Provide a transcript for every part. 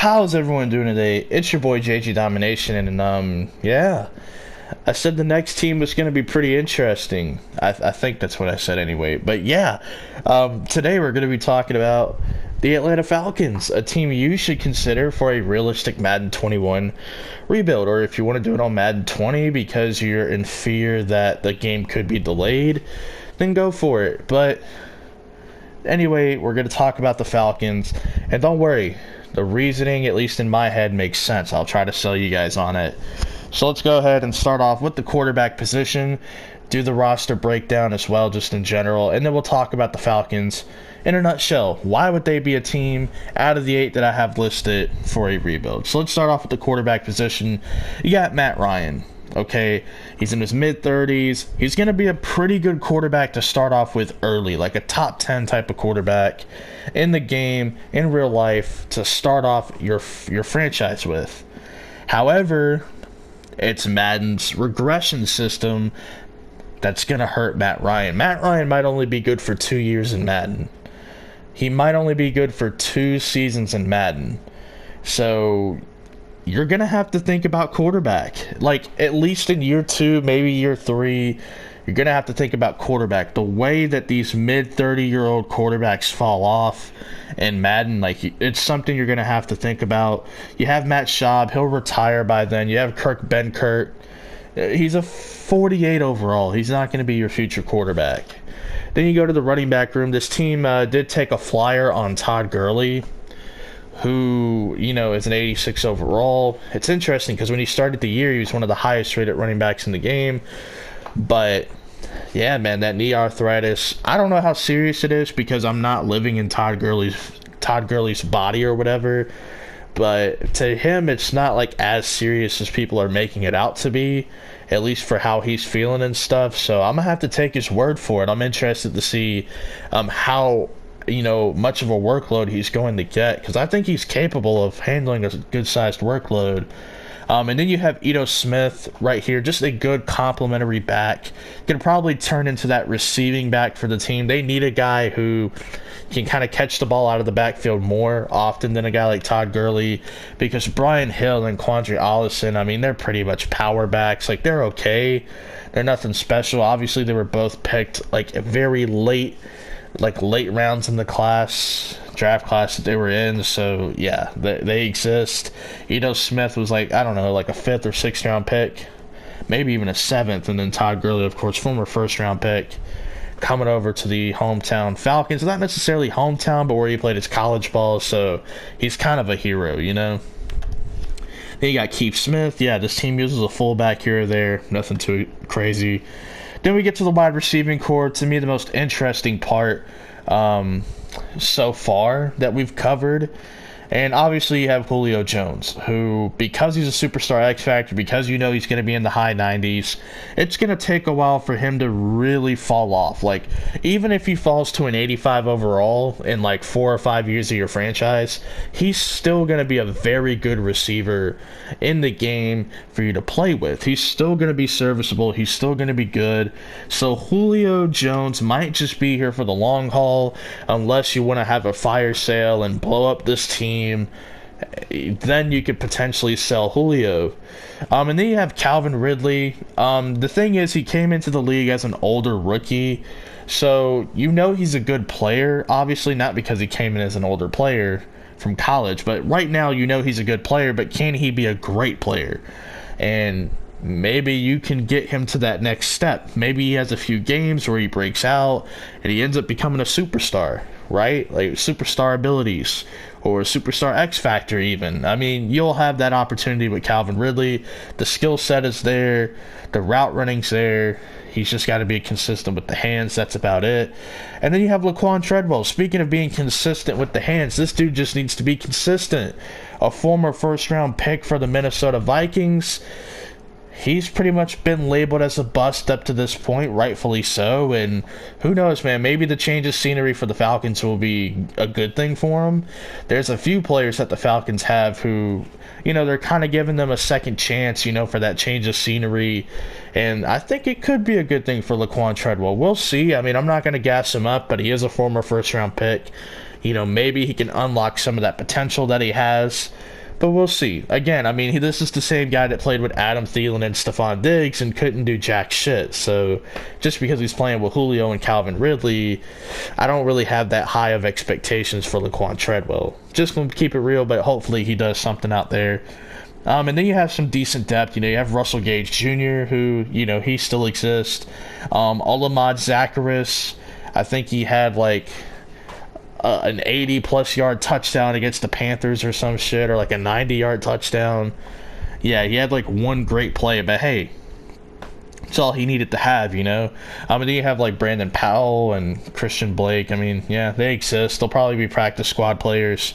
How's everyone doing today? It's your boy JG Domination, and yeah, I said the next team was going to be pretty interesting. I think that's what I said anyway. But yeah, today we're going to be talking about the Atlanta Falcons, a team you should consider for a realistic Madden 21 rebuild, or if you want to do it on Madden 20 because you're in fear that the game could be delayed, then go for it. But anyway, we're going to talk about the Falcons, and don't worry, the reasoning, at least in my head, makes sense. I'll try to sell you guys on it. So let's go ahead and start off with the quarterback position, do the roster breakdown as well, just in general, and then we'll talk about the Falcons in a nutshell. Why would they be a team out of the 8 that I have listed for a rebuild? So let's start off with the quarterback position. You got Matt Ryan. Okay, he's in his mid-30s. He's going to be a pretty good quarterback to start off with early, like a top 10 type of quarterback in the game, in real life, to start off your franchise with. However, it's Madden's regression system that's going to hurt Matt Ryan. Matt Ryan might only be good for 2 years in Madden. He might only be good for 2 seasons in Madden. So you're going to have to think about quarterback. Like, at least in year 2, maybe year 3, you're going to have to think about quarterback. The way that these mid-30-year-old quarterbacks fall off in Madden, like, it's something you're going to have to think about. You have Matt Schaub. He'll retire by then. You have Kirk Benkert. He's a 48 overall. He's not going to be your future quarterback. Then you go to the running back room. This team did take a flyer on Todd Gurley, who, is an 86 overall. It's interesting because when he started the year, he was one of the highest rated running backs in the game. But yeah, man, that knee arthritis, I don't know how serious it is because I'm not living in Todd Gurley's body or whatever. But to him, it's not like as serious as people are making it out to be, at least for how he's feeling and stuff. So I'm gonna have to take his word for it. I'm interested to see how much of a workload he's going to get, because I think he's capable of handling a good-sized workload. And then you have Ito Smith right here, just a good complementary back. Can probably turn into that receiving back for the team. They need a guy who can kind of catch the ball out of the backfield more often than a guy like Todd Gurley, because Brian Hill and Quandre Allison, they're pretty much power backs. Like, they're okay. They're nothing special. Obviously, they were both picked like very late rounds in the draft class that they were in. So yeah, they exist. Ito Smith was like a 5th or 6th round pick, maybe even a 7th, and then Todd Gurley, of course, former 1st round pick, coming over to the hometown Falcons. Not necessarily hometown, but where he played his college ball, so he's kind of a hero. Then you got Keith Smith. Yeah, this team uses a fullback here or there, nothing too crazy. Then we get to the wide receiving core. To me, the most interesting part so far that we've covered. And obviously you have Julio Jones, who, because he's a superstar X Factor, because he's going to be in the high 90s, it's going to take a while for him to really fall off. Like, even if he falls to an 85 overall in like 4 or 5 years of your franchise, he's still going to be a very good receiver in the game for you to play with. He's still going to be serviceable. He's still going to be good. So Julio Jones might just be here for the long haul, unless you want to have a fire sale and blow up this team. Then you could potentially sell Julio. And then you have Calvin Ridley. The thing is, he came into the league as an older rookie, so he's a good player. Obviously not because he came in as an older player from college, but right now he's a good player, but can he be a great player? And maybe you can get him to that next step. Maybe he has a few games where he breaks out and he ends up becoming a superstar, right? Like superstar abilities or superstar X Factor even. You'll have that opportunity with Calvin Ridley. The skill set is there. The route running's there. He's just got to be consistent with the hands. That's about it. And then you have Laquan Treadwell. Speaking of being consistent with the hands, this dude just needs to be consistent. A former 1st-round pick for the Minnesota Vikings. He's pretty much been labeled as a bust up to this point, rightfully so, and who knows, man, maybe the change of scenery for the Falcons will be a good thing for him. There's a few players that the Falcons have who, they're kind of giving them a second chance, for that change of scenery, and I think it could be a good thing for Laquan Treadwell. We'll see. I'm not going to gas him up, but he is a former 1st-round pick. Maybe he can unlock some of that potential that he has. But we'll see. Again, I mean, this is the same guy that played with Adam Thielen and Stephon Diggs and couldn't do jack shit. So just because he's playing with Julio and Calvin Ridley, I don't really have that high of expectations for Laquan Treadwell. Just going to keep it real, but hopefully he does something out there. And then you have some decent depth. You have Russell Gage Jr., who, he still exists. Olamide Zacchaeus, I think he had like an 80-plus yard touchdown against the Panthers or some shit, or like a 90-yard touchdown. Yeah, he had like one great play, but hey, it's all he needed to have, And then you have like Brandon Powell and Christian Blake. I mean, yeah, they exist. They'll probably be practice squad players.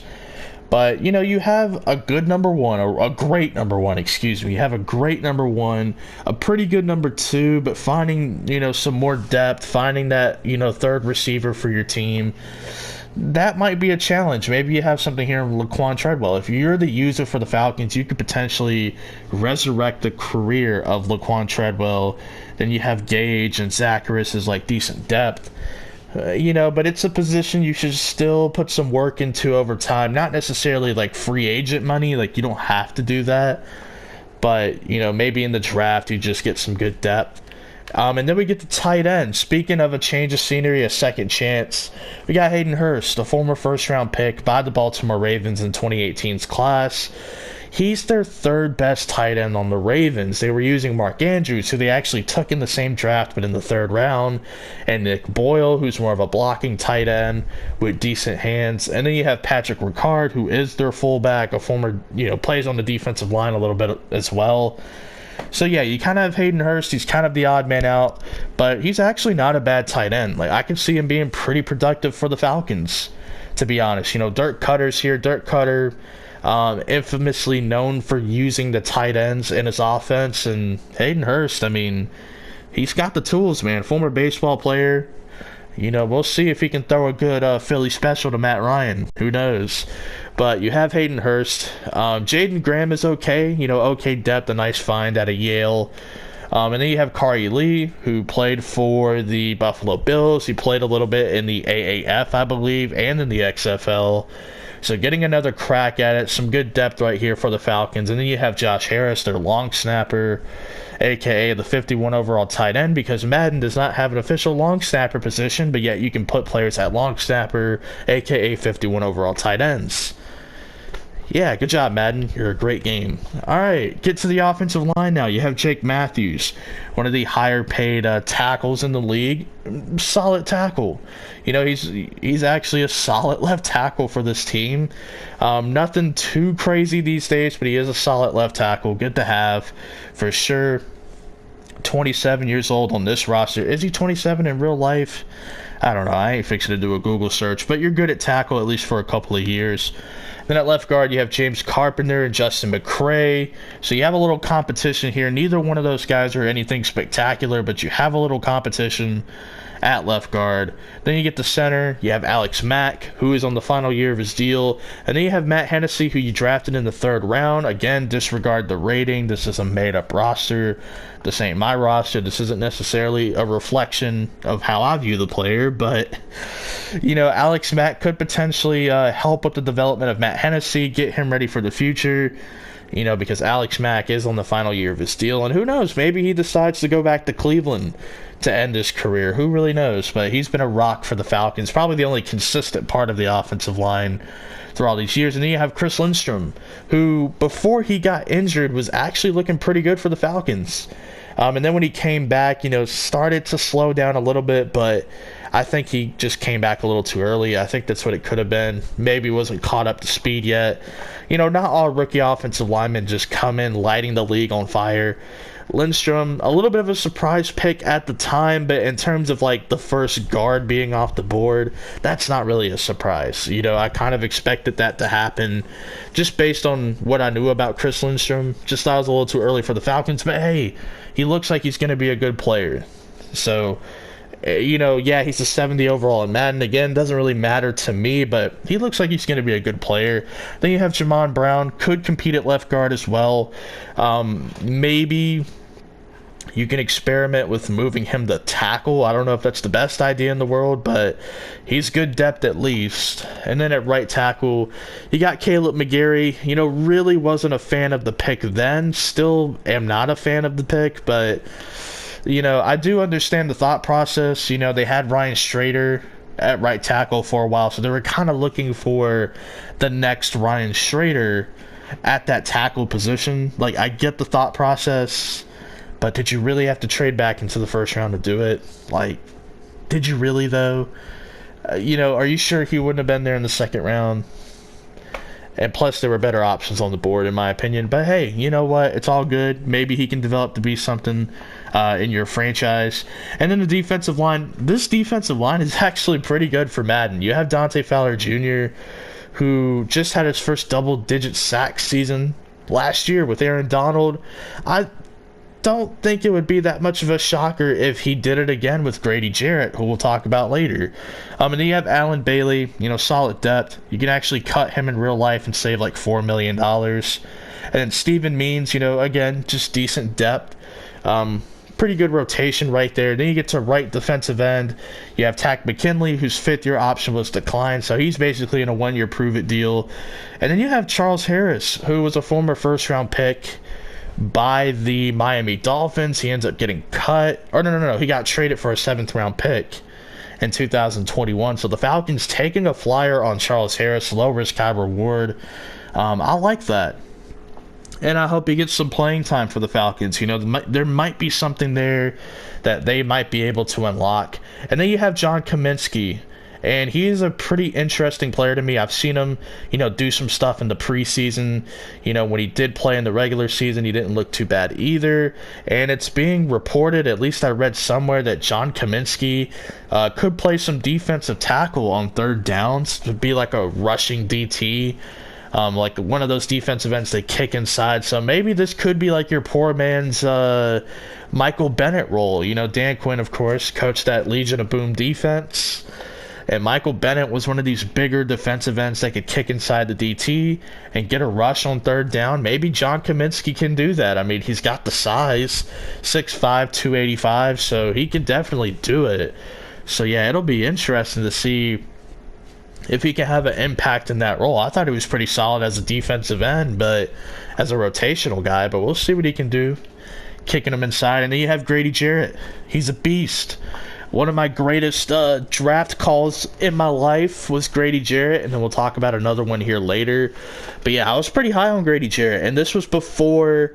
But, you have a good number one, or a great number one, excuse me. You have a great number one, a pretty good number two, but finding, some more depth, finding that, third receiver for your team, that might be a challenge. Maybe you have something here in Laquan Treadwell. If you're the user for the Falcons, you could potentially resurrect the career of Laquan Treadwell. Then you have Gage and Zacchaeus as like decent depth. But it's a position you should still put some work into over time. Not necessarily like free agent money. Like, you don't have to do that. But, maybe in the draft you just get some good depth. And then we get the tight end. Speaking of a change of scenery, a second chance, we got Hayden Hurst, a former first-round pick by the Baltimore Ravens in 2018's class. He's their third best tight end on the Ravens. They were using Mark Andrews, who they actually took in the same draft, but in the third round, and Nick Boyle, who's more of a blocking tight end with decent hands. And then you have Patrick Ricard, who is their fullback, a former, plays on the defensive line a little bit as well. So yeah, you kind of have Hayden Hurst. He's kind of the odd man out, but he's actually not a bad tight end. Like, I can see him being pretty productive for the Falcons, to be honest. Dirk Cutter's here. Dirk Cutter, infamously known for using the tight ends in his offense, and Hayden Hurst, I mean, he's got the tools, man. Former baseball player. We'll see if he can throw a good Philly special to Matt Ryan. Who knows? But you have Hayden Hurst. Jaden Graham is okay. Okay depth, a nice find out of Yale. And then you have Kari Lee, who played for the Buffalo Bills. He played a little bit in the AAF, I believe, and in the XFL. So getting another crack at it. Some good depth right here for the Falcons. And then you have Josh Harris, their long snapper, a.k.a. the 51 overall tight end, because Madden does not have an official long snapper position, but yet you can put players at long snapper, a.k.a. 51 overall tight ends. Yeah, good job, Madden. You're a great game. All right, get to the offensive line now. You have Jake Matthews, one of the higher-paid tackles in the league. Solid tackle. He's actually a solid left tackle for this team. Nothing too crazy these days, but he is a solid left tackle. Good to have, for sure. 27 years old on this roster. Is he 27 in real life? I don't know. I ain't fixing to do a Google search, but you're good at tackle at least for a couple of years. Then at left guard, you have James Carpenter and Justin McCray. So you have a little competition here. Neither one of those guys are anything spectacular, but you have a little competition at left guard. Then you get the center. You have Alex Mack, who is on the final year of his deal. And then you have Matt Hennessy, who you drafted in the third round. Again, disregard the rating. This is a made-up roster. This ain't my roster. This isn't necessarily a reflection of how I view the player, but Alex Mack could potentially help with the development of Matt Hennessy, get him ready for the future, because Alex Mack is on the final year of his deal, and who knows, maybe he decides to go back to Cleveland to end his career. Who really knows? But he's been a rock for the Falcons, probably the only consistent part of the offensive line through all these years. And then you have Chris Lindstrom, who before he got injured was actually looking pretty good for the Falcons. And then when he came back, started to slow down a little bit, but I think he just came back a little too early. I think that's what it could have been. Maybe wasn't caught up to speed yet. Not all rookie offensive linemen just come in lighting the league on fire. Lindstrom, a little bit of a surprise pick at the time, but in terms of like the first guard being off the board, that's not really a surprise. I kind of expected that to happen just based on what I knew about Chris Lindstrom. Just thought it was a little too early for the Falcons, but hey, he looks like he's going to be a good player. So, yeah, he's a 70 overall in Madden. Again, doesn't really matter to me, but he looks like he's going to be a good player. Then you have Jamon Brown, could compete at left guard as well. Maybe You can experiment with moving him to tackle. I don't know if that's the best idea in the world, but he's good depth at least. And then at right tackle, you got Caleb McGarry. Really wasn't a fan of the pick then. Still am not a fan of the pick, but, I do understand the thought process. They had Ryan Strader at right tackle for a while, so they were kind of looking for the next Ryan Strader at that tackle position. Like, I get the thought process. But did you really have to trade back into the first round to do it? Like, did you really, though? Are you sure he wouldn't have been there in the second round? And plus, there were better options on the board, in my opinion. But hey, you know what? It's all good. Maybe he can develop to be something in your franchise. And then the defensive line. This defensive line is actually pretty good for Madden. You have Dante Fowler Jr., who just had his first double-digit sack season last year with Aaron Donald. I don't think it would be that much of a shocker if he did it again with Grady Jarrett, who we'll talk about later. And then you have Alan Bailey, solid depth. You can actually cut him in real life and save like $4 million. And then Steven Means, again, just decent depth. Pretty good rotation right there. Then you get to right defensive end. You have Tack McKinley, whose fifth-year option was declined, so he's basically in a one-year prove-it deal. And then you have Charles Harris, who was a former first-round pick by the Miami Dolphins. He ends up getting cut. Or no. He got traded for a 7th-round pick in 2021. So the Falcons taking a flyer on Charles Harris, low risk, high reward. I like that. And I hope he gets some playing time for the Falcons. There might be something there that they might be able to unlock. And then you have John Kaminsky. And he is a pretty interesting player to me. I've seen him, do some stuff in the preseason. When he did play in the regular season, he didn't look too bad either. And it's being reported, at least I read somewhere, that John Kaminsky could play some defensive tackle on third downs to be like a rushing DT. Like one of those defensive ends they kick inside. So maybe this could be like your poor man's Michael Bennett role. Dan Quinn, of course, coached that Legion of Boom defense. And Michael Bennett was one of these bigger defensive ends that could kick inside the DT and get a rush on third down. Maybe John Kaminsky can do that. I mean, he's got the size, 6'5", 285, so he can definitely do it. So, yeah, it'll be interesting to see if he can have an impact in that role. I thought he was pretty solid as a defensive end, but as a rotational guy. But we'll see what he can do, kicking him inside. And then you have Grady Jarrett. He's a beast. One of my greatest draft calls in my life was Grady Jarrett, and then we'll talk about another one here later. But yeah, I was pretty high on Grady Jarrett, and this was before,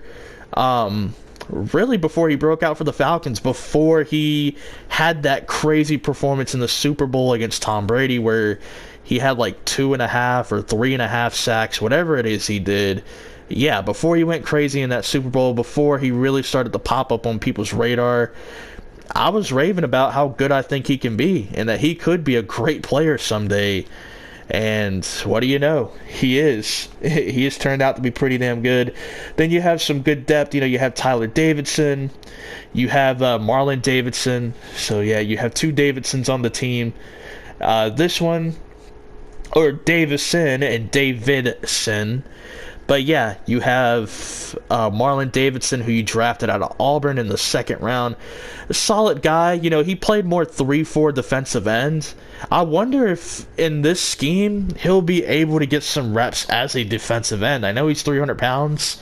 really before he broke out for the Falcons, before he had that crazy performance in the Super Bowl against Tom Brady where he had like 2.5 or 3.5 sacks, whatever it is he did. Yeah, before he went crazy in that Super Bowl, before he really started to pop up on people's radar, I was raving about how good I think he can be and that he could be a great player someday. And what do you know? He is. He has turned out to be pretty damn good. Then you have some good depth. You have Tyler Davidson. You have Marlon Davidson. So, yeah, you have two Davidsons on the team. This one, or Davison and Davidson. But yeah, you have Marlon Davidson, who you drafted out of Auburn in the second round. A solid guy. He played more 3-4 defensive end. I wonder if in this scheme he'll be able to get some reps as a defensive end. I know he's 300 pounds.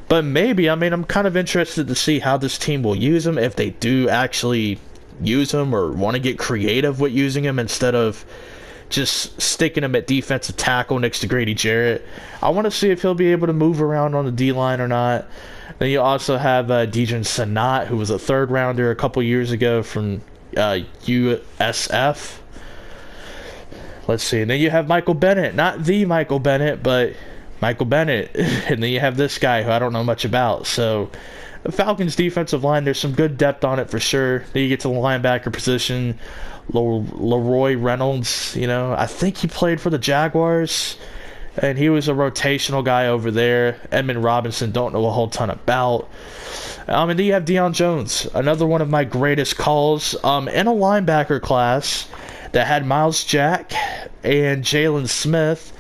But maybe, I'm kind of interested to see how this team will use him, if they do actually use him or want to get creative with using him instead of just sticking him at defensive tackle next to Grady Jarrett. I want to see if he'll be able to move around on the D-line or not. Then you also have Dejan Sanat, who was a third-rounder a couple years ago from USF. Let's see. And then you have Michael Bennett. Not the Michael Bennett, but Michael Bennett. And then you have this guy who I don't know much about. So the Falcons' defensive line, there's some good depth on it for sure. Then you get to the linebacker position. Leroy Reynolds, I think he played for the Jaguars, and he was a rotational guy over there. Edmund Robinson, don't know a whole ton about. And then you have Deion Jones, another one of my greatest calls in a linebacker class that had Miles Jack and Jalen Smith.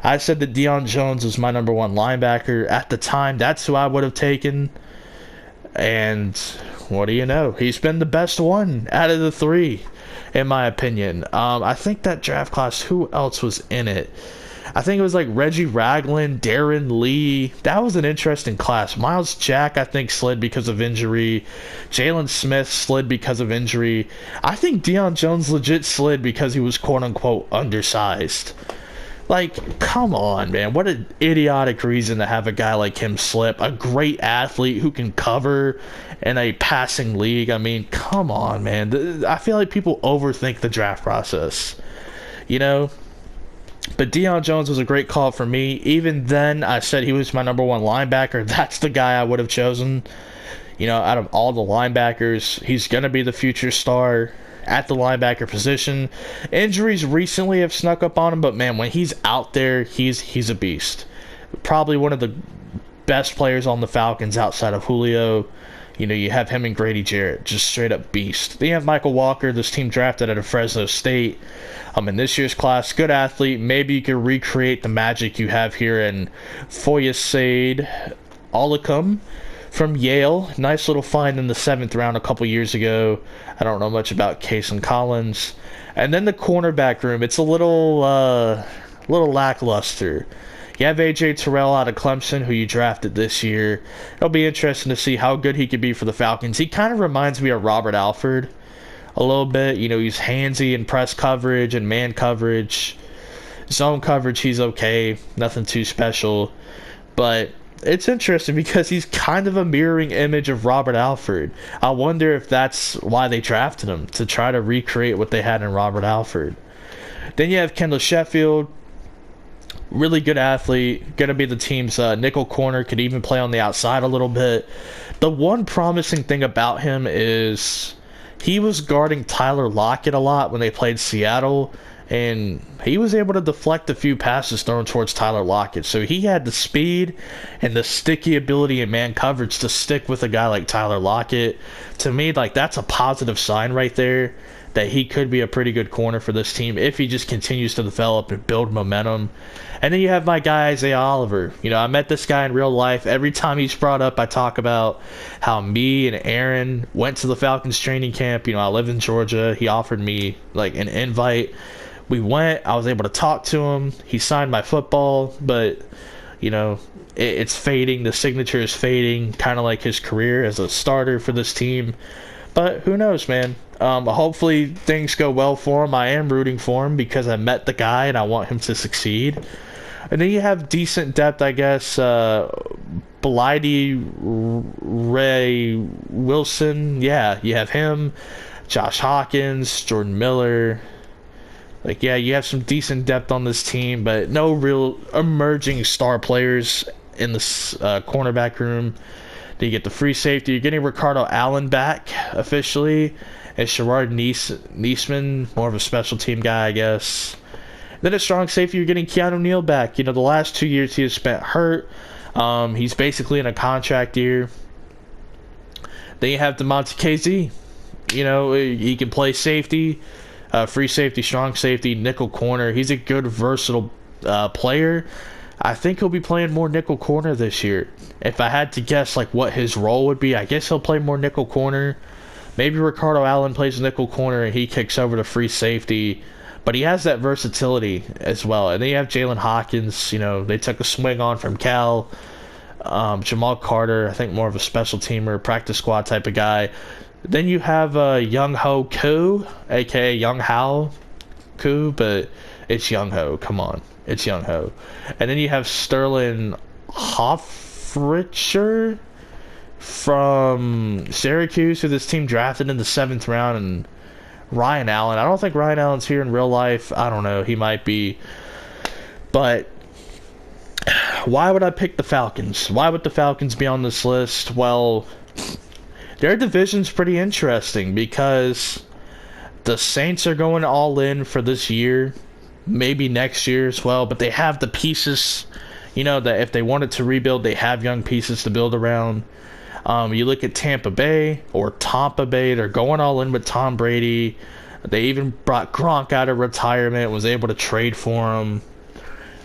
I said that Deion Jones was my number one linebacker at the time. That's who I would have taken. And what do you know? He's been the best one out of the three, in my opinion. I think that draft class, who else was in it? I think it was like Reggie Ragland, Darren Lee. That was an interesting class. Miles Jack, I think, slid because of injury. Jalen Smith slid because of injury. I think Deion Jones legit slid because he was quote-unquote undersized. Like, come on, man. What an idiotic reason to have a guy like him slip. A great athlete who can cover in a passing league. I mean, come on, man. I feel like people overthink the draft process. You know? But Deion Jones was a great call for me. Even then, I said he was my number one linebacker. That's the guy I would have chosen. You know, out of all the linebackers, he's going to be the future star at the linebacker position. Injuries recently have snuck up on him, but man, when he's out there, he's a beast. Probably one of the best players on the Falcons outside of Julio. You know, you have him and Grady Jarrett, just straight up beast. Then you have Michael Walker, this team drafted out of Fresno State. In this year's class, good athlete. Maybe you can recreate the magic you have here in Foyesade Olacombe from Yale. Nice little find in the 7th round a couple years ago. I don't know much about Cason Collins. And then the cornerback room, it's a little lackluster. You have A.J. Terrell out of Clemson, who you drafted this year. It'll be interesting to see how good he could be for the Falcons. He kind of reminds me of Robert Alford a little bit. You know, he's handsy in press coverage and man coverage. Zone coverage, he's okay. Nothing too special. But it's interesting because he's kind of a mirroring image of Robert Alford. I wonder if that's why they drafted him, to try to recreate what they had in Robert Alford. Then you have Kendall Sheffield. Really good athlete, going to be the team's nickel corner, could even play on the outside a little bit. The one promising thing about him is he was guarding Tyler Lockett a lot when they played Seattle, and he was able to deflect a few passes thrown towards Tyler Lockett. So he had the speed and the sticky ability in man coverage to stick with a guy like Tyler Lockett. To me, like, that's a positive sign right there that he could be a pretty good corner for this team if he just continues to develop and build momentum. And then you have my guy, Isaiah Oliver. You know, I met this guy in real life. Every time he's brought up, I talk about how me and Aaron went to the Falcons training camp. You know, I live in Georgia. He offered me, like, an invite. We went. I was able to talk to him. He signed my football, but, you know, it's fading. The signature is fading, kind of like his career as a starter for this team. But who knows, man? Hopefully things go well for him. I am rooting for him because I met the guy and I want him to succeed. And then you have decent depth, I guess. Blighty Ray Wilson. Yeah, you have him. Josh Hawkins, Jordan Miller. Like, yeah, you have some decent depth on this team, but no real emerging star players in this cornerback room. Then you get the free safety. You're getting Ricardo Allen back officially. And Sherrod Niesman, more of a special team guy, I guess. Then at strong safety, you're getting Keanu Neal back. You know, the last 2 years he has spent hurt. He's basically in a contract year. Then you have DeMonte KZ. You know, he can play safety, free safety, strong safety, nickel corner. He's a good, versatile player. I think he'll be playing more nickel corner this year. If I had to guess, like, what his role would be, I guess he'll play more nickel corner. Maybe Ricardo Allen plays nickel corner and he kicks over to free safety. But he has that versatility as well. And then you have Jalen Hawkins. You know, they took a swing on from Cal. Jamal Carter, I think more of a special teamer, practice squad type of guy. Then you have Young Ho Koo, a.k.a. Young Hao Koo, but it's Young Ho. Come on. It's Young Ho. And then you have Sterling Hoffrichter from Syracuse, who this team drafted in the 7th round, and Ryan Allen. I don't think Ryan Allen's here in real life. I don't know. He might be. But why would I pick the Falcons? Why would the Falcons be on this list? Well, their division's pretty interesting because the Saints are going all in for this year, maybe next year as well, but they have the pieces, you know, that if they wanted to rebuild, they have young pieces to build around. You look at Tampa Bay, they're going all in with Tom Brady. They even brought Gronk out of retirement, was able to trade for him.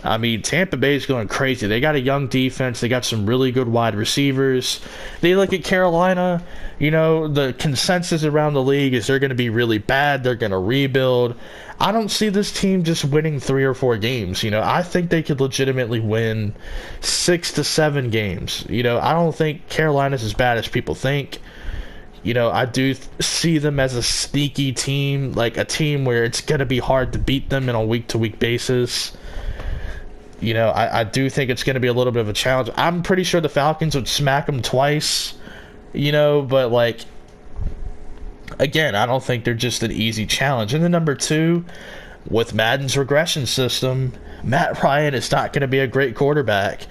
I mean, Tampa Bay is going crazy. They got a young defense. They got some really good wide receivers. They look at Carolina. The consensus around the league is they're going to be really bad. They're going to rebuild. I don't see this team just winning 3 or 4 games. I think they could legitimately win 6 to 7 games. I don't think Carolina's as bad as people think. I do see them as a sneaky team, like a team where it's going to be hard to beat them on a week-to-week basis. I do think it's going to be a little bit of a challenge. I'm pretty sure the Falcons would smack them twice, but again, I don't think they're just an easy challenge. And then number 2, with Madden's regression system, Matt Ryan is not going to be a great quarterback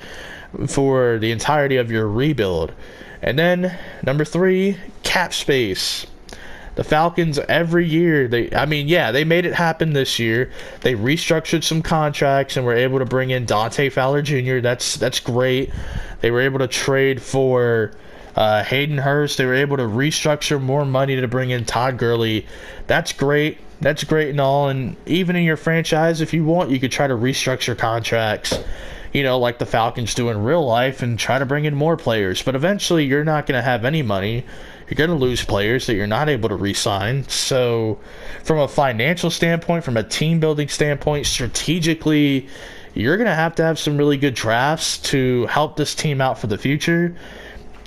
for the entirety of your rebuild. And then number 3, cap space. The Falcons every year, they made it happen this year. They restructured some contracts and were able to bring in Dante Fowler Jr. That's great. They were able to trade for Hayden Hurst. They were able to restructure more money to bring in Todd Gurley. That's great. That's great and all. And even in your franchise, if you want, you could try to restructure contracts, like the Falcons do in real life, and try to bring in more players. But eventually, you're not going to have any money. You're going to lose players that you're not able to re-sign. So from a financial standpoint, from a team-building standpoint, strategically, you're going to have some really good drafts to help this team out for the future.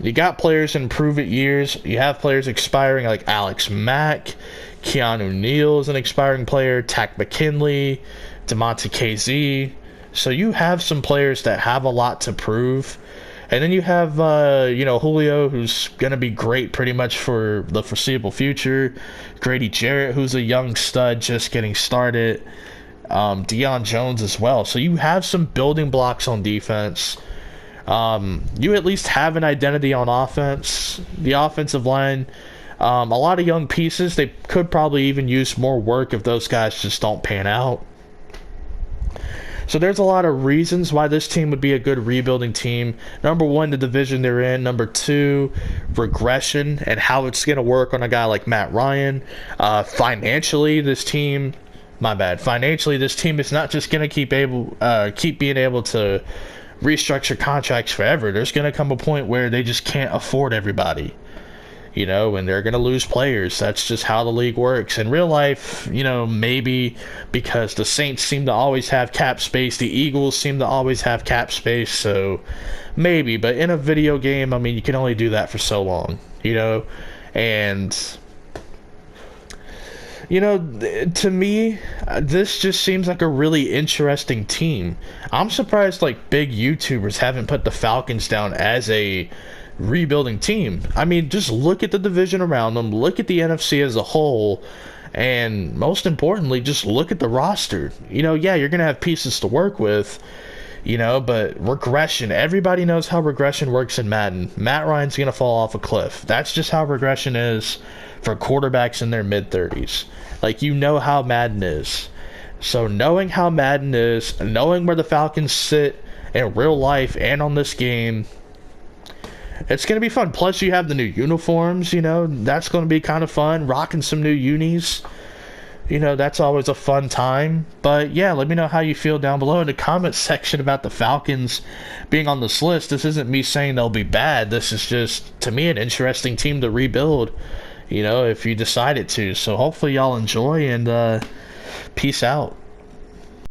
You got players in prove-it years. You have players expiring like Alex Mack. Keanu Neal is an expiring player. Takk McKinley. DeMonte KZ. So you have some players that have a lot to prove. And then you have, Julio, who's going to be great pretty much for the foreseeable future. Grady Jarrett, who's a young stud just getting started. Deion Jones as well. So you have some building blocks on defense. You at least have an identity on offense. The offensive line, a lot of young pieces. They could probably even use more work if those guys just don't pan out. So there's a lot of reasons why this team would be a good rebuilding team. Number 1, the division they're in. Number 2, regression and how it's going to work on a guy like Matt Ryan. Financially, this team is not just going to keep being able to restructure contracts forever. There's going to come a point where they just can't afford everybody. And they're going to lose players. That's just how the league works. In real life, maybe because the Saints seem to always have cap space, the Eagles seem to always have cap space, so maybe. But in a video game, you can only do that for so long, And, to me, this just seems like a really interesting team. I'm surprised, big YouTubers haven't put the Falcons down as a rebuilding team. Just look at the division around them, look at the NFC as a whole, and most importantly, just look at the roster. You're gonna have pieces to work with, but regression, everybody knows how regression works in Madden. Matt Ryan's gonna fall off a cliff. That's just how regression is for quarterbacks in their mid-30s. How Madden is. So knowing how Madden is, knowing where the Falcons sit in real life and on this game, it's going to be fun. Plus, you have the new uniforms, That's going to be kind of fun. Rocking some new unis. That's always a fun time. But, yeah, let me know how you feel down below in the comment section about the Falcons being on this list. This isn't me saying they'll be bad. This is just, to me, an interesting team to rebuild, if you decided to. So, hopefully, y'all enjoy, and peace out.